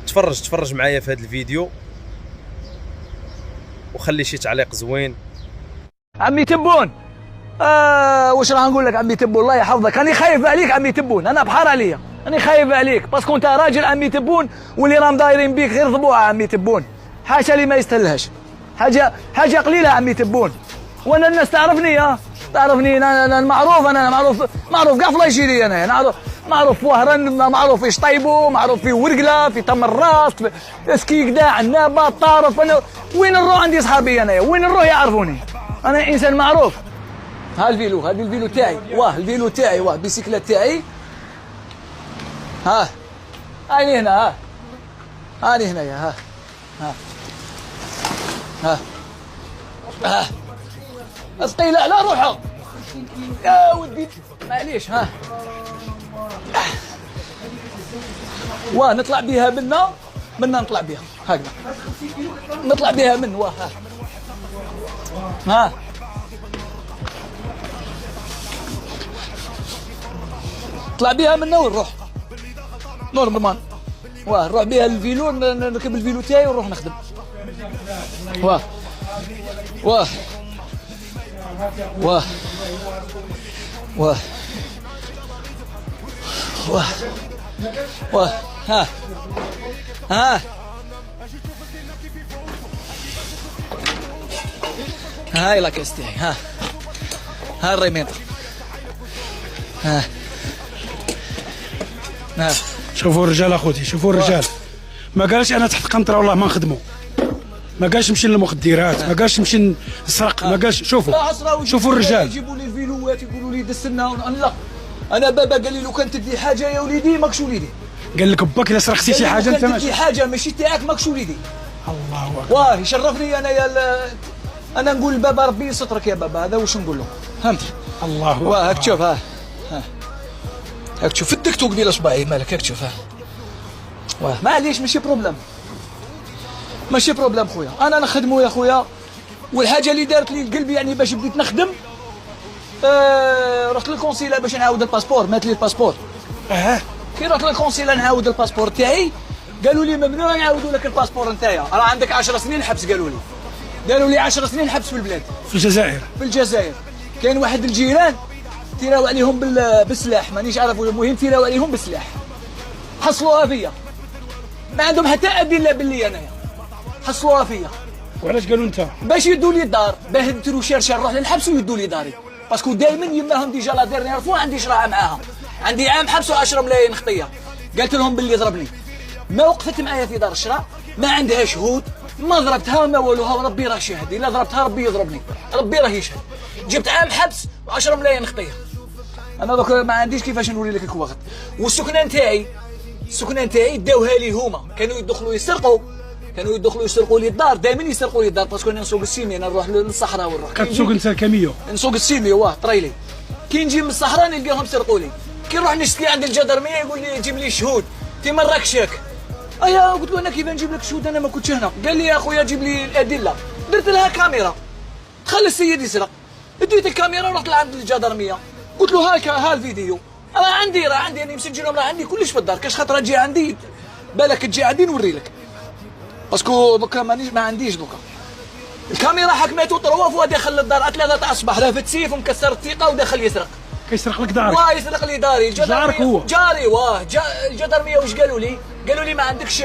تفرج معايا في هذا الفيديو وخلي شي تعليق زوين. عمي تبون، واش راه نقول لك عمي تبون، الله يحفظك. راني خايف عليك عمي تبون، انا بحار عليا، راني خايف عليك باسكو انت راجل عمي تبون، واللي راهم دايرين بيك غير ضبوعه عمي تبون، حاجه اللي ما يستاهلهاش، حاجه قليله عمي تبون. وانا الناس تعرفني، تعرفني انا معروف، انا معروف كاع في لايجيريا، انا معروف في وهران، معروف في شطيبو، معروف في ورقله، في تم الراس، في سكيكدا، عنابه، طارف. انا وين نروح عندي صحابي انايا، وين نروح يعرفوني، انا انسان معروف. ها الفيلو، هذا الفيلو تاعي، الفيلو تاعي، البيسيكلات تاعي، هاني هنا، هاني هنايا، ثقيله، لا روحها يا ودي معليش. نطلع بها منا نطلع بها هكذا، نطلع بها من نطلع بها منا ونروح نورمالمان، نروح بها الفيلو، نركب الفيلو تاعي ونروح نخدم. واه واه واه واه واه واه هاي لاكاس تاعي، ها الريميطة، شوفوا الرجال اخوتي، شوفوا الرجال، ما قالش انا تحت قنطره والله ما نخدموا، ما قالش نمشي للمخدرات، ما قالش نمشي نسرق، ما قالش. شوفوا الرجال يجيبوا لي الفيلوات يقولوا لي دسنا، لا انا بابا قال لي لو كان تدي حاجه يا وليدي ماكش وليدي، قال لك باك الا سرقتي شي حاجه انت ماشي حاجه ماشي تاعك ماكش وليدي. الله اكبر. يشرفني انا نقول لبابا ربي يسترك يا بابا، هذا واش نقول له، فهمتي؟ الله اكبر. هاك تشوف، هاك تشوف فدكتو قبيله صباعي، مالك هاك تشوف، معليش ماشي بروبليم خويا، انا نخدمو يا خويا. والحاجه اللي دارت لي القلب يعني باش بديت نخدم، رحت للكونسيلا باش نعاود الباسبور، مات لي الباسبور. كي رحت للكونسيلا نعاود الباسبور تاعي، قالوا لي ممنوع نعاودوا لك الباسبور نتايا، راه عندك 10 سنين حبس. قالوا لي 10 سنين حبس في البلاد، في الجزائر. كاين واحد الجيران تيراو عليهم بالسلاح، مانيش عارف، المهم تيراو عليهم بالسلاح، حصلوها فيا، ما عندهم حتى ادله باللي انايا، حصلوها فيا. وعلاش قالوا انت؟ باش يدوا لي الدار، باه نديرو شرشر نروح للحبس ويدوا لي داري، باسكو دائما يماهم ديجا لا دير يعرفوا عندي شراعه معاها، عندي عام حبس و10 ملايين خطيه. قلت لهم باللي ضربني، ما وقفت معايا في دار الشراء، ما عندها شهود، ما ضربتها ما والوها، وربي راه شاهد، الا ضربتها ربي يضربني، ربي راه يشهد. جبت عام حبس و10 ملايين خطيه. انا دوك ما عنديش كيفاش نوري لك الوقت. والسكنه نتاعي داوها لي هما، كانوا يدخلوا يسرقوا لي الدار، دائما يسرقوا لي الدار، باسكو انا نسوق السيمي، انا نروح للصحراء ونروح. كتسوق انت كاميو؟ نسوق السيمي، طريلي. كي نجي من الصحراء نلقاهم سرقوا لي، كي نروح نشتكي عند الجدرميه يقول لي جيب لي شهود، انت من راكشاك؟ قلت له انا كيف نجيب لك شهود، انا ما كنتش هنا. قال لي يا خويا جيب لي الادله، درت لها كاميرا، خلي السيد يسرق، اديت الكاميرا ورحت لعند الجدرميه، قلت له ها الفيديو، راه عندي انا مسجلهم، راه عندي كلش في الدار، كاش خاطر تجي عندي، بالك تجي عندي نوري لك، باسكو دوكا ما عنديش دوكا. الكاميرا حكمته طروف، وداخل للدار 3 تاع الصباح، لافت سيف ومكسر الثقه وداخل يسرق. كيسرق لك دارك؟ يسرق لي داري. جارك هو؟ جاري. الجدرميه واش قالوا لي؟ قالوا لي ما عندكش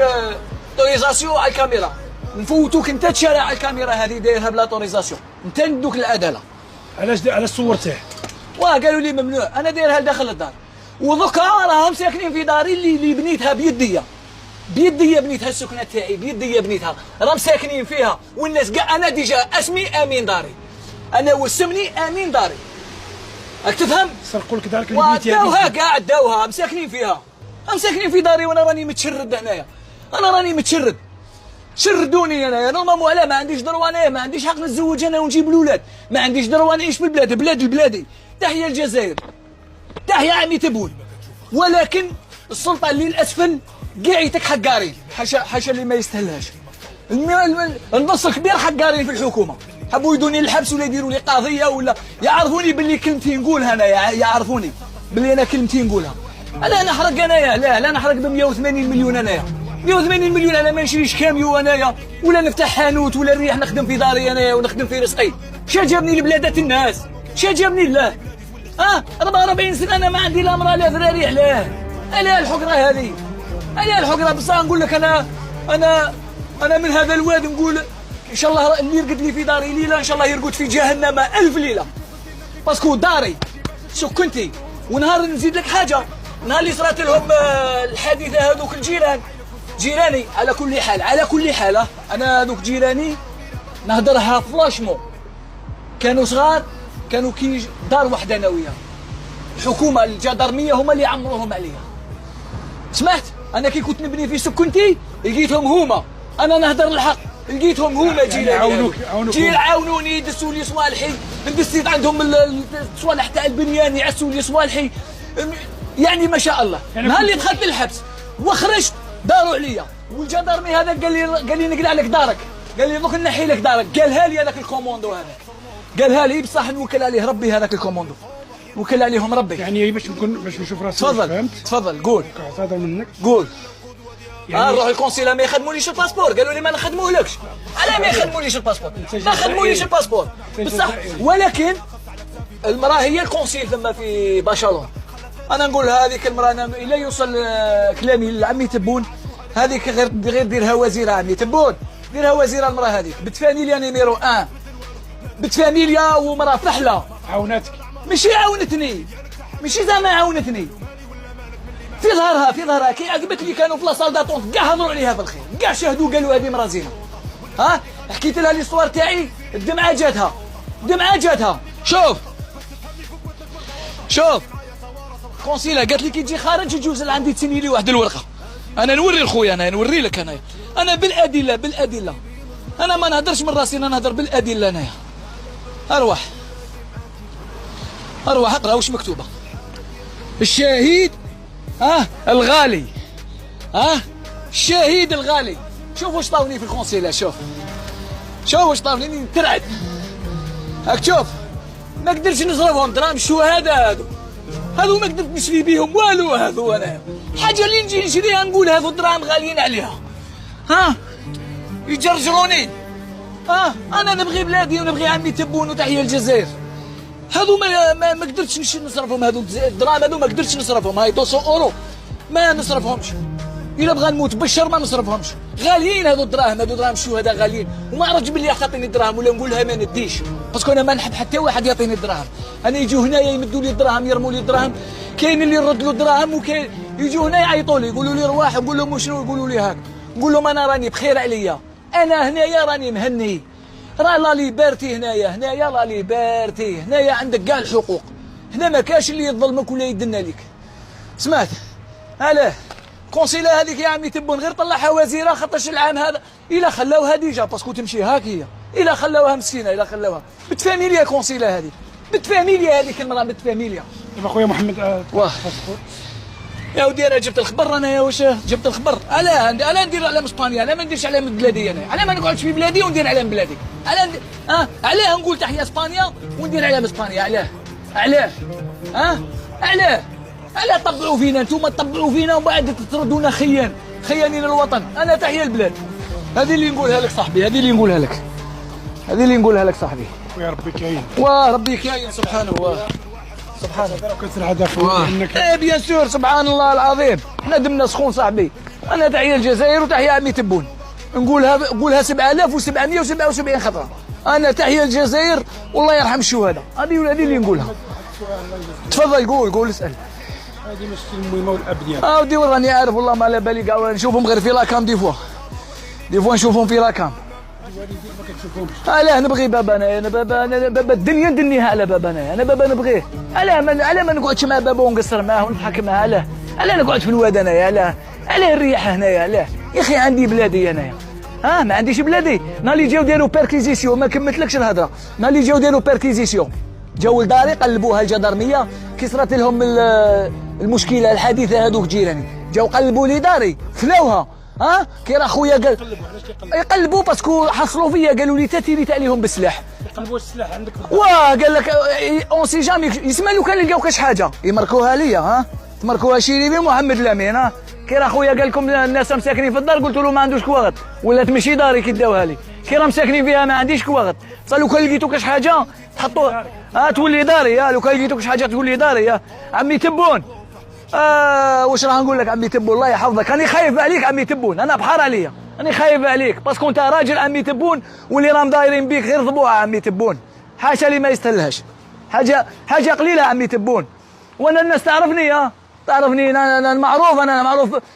طوريزاسيون على الكاميرا، نفوتوك انت تشارع على الكاميرا هذه دايرها بلا طوريزاسيون، انت ندوك العداله. علاش صورته؟ قالوا لي ممنوع، انا دايرها لداخل الدار، ودوكا راهم ساكنين في داري اللي بنيتها بيديا بنيتها، السكنه تاعي بيديا بنيتها، راهم ساكنين فيها، والناس كاع، انا ديجا اسمي امين داري، انا وسمني امين داري، راك تفهم؟ سرقوا لك دارك اللي بنيتيها، داوها كاع، داوها، مساكنين فيها، مساكنين في داري، وانا راني متشرد هنايا، شردوني انايا نورمالمون، علاه ما عنديش دروا، انايا ما عنديش حق نتزوج انا ونجيب الاولاد، ما عنديش دروا نعيش في البلاد، بلادي. تحيا الجزائر، تحيا عمي تبون، ولكن السلطه اللي الاسفل كاع يتك حقارين، حاشا اللي ما يستاهلهاش. النص الكبير حقارين في الحكومه، حبوا يدوني للحبس ولا يديروا لي قضيه، ولا يعرفوني باللي كلمتي نقولها انا، يعرفوني باللي انا كلمتي نقولها. لا نحرق انايا، لا نحرق ب 180 مليون انايا، 180 مليون انا ما نشريش كاميو انايا، ولا نفتح حانوت، ولا نريح نخدم في داري انايا ونخدم في رزقي. شا جابني لبلادات الناس؟ شا جابني الله؟ 44 سنه انا ما عندي لا مراه لا ذراري. علاه الحقره هذه؟ علاه الحقره؟ بصح نقول لك انا من هذا الواد نقول ان شاء الله اللي يرقد لي في داري ليله ان شاء الله يرقد في جهنم 1000 ليله، باسكو داري سكنتي. ونهار نزيد لك حاجه، نهار اللي صرات لهم الحادثه هذوك الجيران، جيراني على كل حال انا هذوك جيراني نهضرها فلاشمو، كانوا صغار، كانوا كي دار واحده ناويه، الحكومه الجدرميه هما اللي عمروهم عليها. سمعت انا كي كنت نبني في سكنتي لقيتهم هما، انا نهضر الحق، لقيتهم هما جيراني يعاونوني، يدسوا لي صوالحي، ندسيت عندهم الصوالح تاع البنيان، يعسوا لي صوالحي، يعني ما شاء الله. نهار اللي دخلت للحبس وخرجت داروا عليا، والجدرمي هذا قال لي نقلع لك دارك، قال لي دوك نحي لك دارك، قالها لي هذاك الكوموندو هذا، قالها لي بصح نوكل عليه ربي، هذاك الكوموندو وكل عليهم ربي. يعني باش نشوف راسي. تفضل قول. اعتذر منك. قول. يعني نروح القنصله ما يخدمونيش الباسبور، قالوا لي ما نخدموهلكش. علاه ما يخدمونيش الباسبور؟ ما خدمونيش الباسبور بصح، ولكن المراه هي القنصيل ثم في باشالون. انا نقول هذيك المراه الا يوصل كلامي لعمي تبون، هذيك غير ديرها وزيره عمي تبون، ديرها وزيره المراه هذيك، بتفاميليا نيميرو 1، بتفاميليا ومراه فحله. عاوناتك؟ ماشي عاونتني، ماشي زعما عاونتني، في ظهرها كي عجبت لي كانوا في لاصال داطونت كاع هضروا عليها في الخير، كاع شاهدوا قالوا هذه مرا زينه. حكيت لها ليستوار تاعي، الدمعه جاتها. شوف كونسيلا قالت لي كي تجي خارج يجوز عندي تسني لي واحد الورقه، انا نوري لخويا، انا نوري لك انا بالادله، انا ما نهضرش من راسي، انا نهضر بالادله. انايا اروح اقرا واش مكتوبه. الشهيد الغالي، الشهيد الغالي. شوف واش طاوني في القنصله، شوف واش طاوني نترعد. هاك شوف، ما قدرتش نصرفهم دراهم الشهداء هذو ما قدرت نشري بيهم والو. هذو انا الحاجه اللي نجي نشريها نقول هذو الدراهم غاليين عليها، يجرجروني. انا نبغي بلادي ونبغي عمي تبون وتحيا الجزائر. هذو ما قدرتش نصرفهم، هذو الدراهم هذو ما قدرتش نصرفهم، هاي 200 اورو ما نصرفهمش، الا بغى نموت بالشر ما نصرفهمش، غاليين هذو الدراهم، هذو دراهم الشهداء غاليين. وما عرفتش باللي يعطيني الدراهم ولا نقولها ما نديش، باسكو انا ما نحب حتى واحد يعطيني الدراهم. انا يجوا هنايا يمدوا لي الدراهم، يرموا لي الدراهم، كاين اللي يرد له الدراهم، وكاين يجوا هنا يعيطوا لي يقولوا لي رواح، نقول لهم شنو، يقولوا لي هاك، نقول لهم انا راني بخير عليا، انا هنايا راني مهني، راه لا ليبرتي هنايا لا ليبرتي هنايا، عندك كاع الحقوق، هنا ما كاش اللي يظلمك ولا يدنا لك. سمعت؟ علاه كونسيلا هذيك يا عمي تبون غير طلعها وزيره، خاطرش العام هذا الا خلاوها ديجا، باسكو تمشي هاك هي، الا خلاوها مسكينه، الا خلاوها بتفاميليا كونسيلا هذيك، بتفاميليا هذيك المراه، بتفاميليا. دابا خويا محمد واه يا ودي انا جبت الخبر، انا واش جبت الخبر. علاه ندير على اسبانيا، انا ما نديرش على بلادي، انا علاه ما نقعدش في بلادي وندير على بلادي، علاه نقول تحيا اسبانيا وندير على اسبانيا، علاه طبعوا فينا انتم، طبعوا فينا ومن بعد تردونا خيانين الوطن. انا تحيا البلاد، هذه اللي نقولها لك صاحبي، هذه اللي نقولها لك صاحبي. ويا ربي كاين، وربي كاين سبحانه. كثر هدف انك بيان سور، سبحان الله العظيم. احنا دمنا سخون صاحبي. انا تحيا الجزائر وتحيا عمي تبون، نقولها 7777 خطره. انا تحيا الجزائر والله يرحم الشهداء، هذه اللي نقولها. تفضل قول اسال. هذه مشكله المهمه والابنيه. ودي وراني عارف والله ما على بالي كاع، نشوفهم غير في لاكام دي فوا نشوفهم في لاكام. علاه نبغي بابا، انا بابا الدنيا ندنيها على بابا، انا بابا نبغيه. علاه ما نقعدش مع بابا ونقصر معاه ونضحك معاه، علاه نقعد في الواد انايا، علاه الريحه هنايا، علاه يا اخي عندي بلادي انايا. ما عنديش بلادي. نهار اللي جاو داروا بيركيزيسيون، ما كملتلكش الهضره، نهار اللي جاو داروا بيركيزيسيون، جاو لداري قلبوها الجدرميه، كسرت لهم المشكله الحادثه هذوك جيراني، جاو قلبوا لي داري فلاوها. كي راه خويا قال يقلبوا باسكو حصلوا فيا، قالوا لي تاتيريت عليهم بالسلاح. يقلبوا السلاح عندك؟ قال لك اون سي جامي، يسمى لو كان لقاو كاش حاجه يمركوها ليا، تمركوها شيري بن محمد لامين. كي راه خويا قال لكم الناس مساكنين في الدار قلت له ما عندوش كواغط، ولا تمشي داري كي داوها لي، كي راه مساكنين فيها ما عنديش كواغط، بصح لو كان لقيتو كاش حاجه تحطوا تولي داري، لو كان لقيتو كاش حاجه تولي داري. عمي تبون واش راه نقول لك عمي تبون الله يحفظك، راني خايف عليك عمي تبون، انا بحار عليا، راني خايف عليك باسكو انت راجل عمي تبون، واللي راهم دايرين بيك غير ضبوعه عمي تبون، حاشا لي ما يستاهلهاش، حاجه قليله عمي تبون. وانا الناس تعرفني تعرفني انا معروف، انا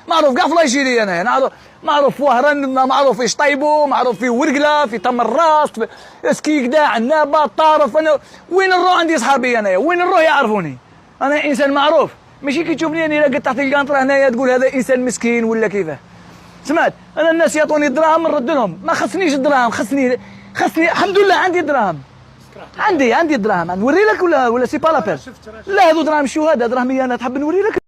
معروف كاع في لايجيري، انا معروف في وهران، معروف في شطيبو، معروف في ورقله، في تمر الراس، في اسكي كدا عنابه طارف. انا وين نروح عندي صحابي، انايا وين نروح يعرفوني، انا انسان معروف، ماشي كي تشوفني انا قد تحت القنطره هنايا تقول هذا انسان مسكين ولا كيفاه. سمعت انا الناس يعطوني الدراهم نرد لهم، ما خصنيش الدراهم، خصني الحمد لله عندي دراهم، عندي دراهم نوري لك ولا سي با لا بير، لا هذو دراهم شهداء، دراهمي انا تحب نوري لك.